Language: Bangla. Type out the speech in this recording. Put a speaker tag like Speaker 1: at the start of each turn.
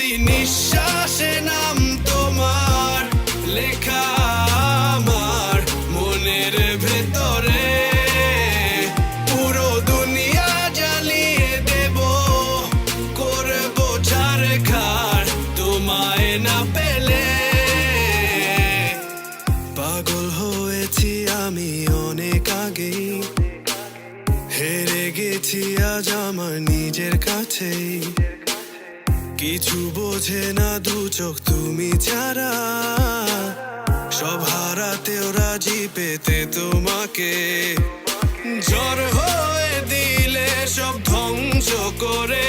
Speaker 1: প্রতি নিঃশ্বাসে নাম তোমার লেখা আমার মনের ভেতরে। পুরো দুনিয়া জ্বালিয়ে দেব, করব ছারখার তোমায় না পেলে। পাগল হয়েছি আমি অনেক আগেই, হেরে গেছি আজ আমার নিজের কাছেই। কিছু বোঝে না দু চোখ তুমি ছাড়া, সব হারাতেও রাজি পেতে তোমাকে। ঝড় হয়ে দিলে সব ধ্বংস করে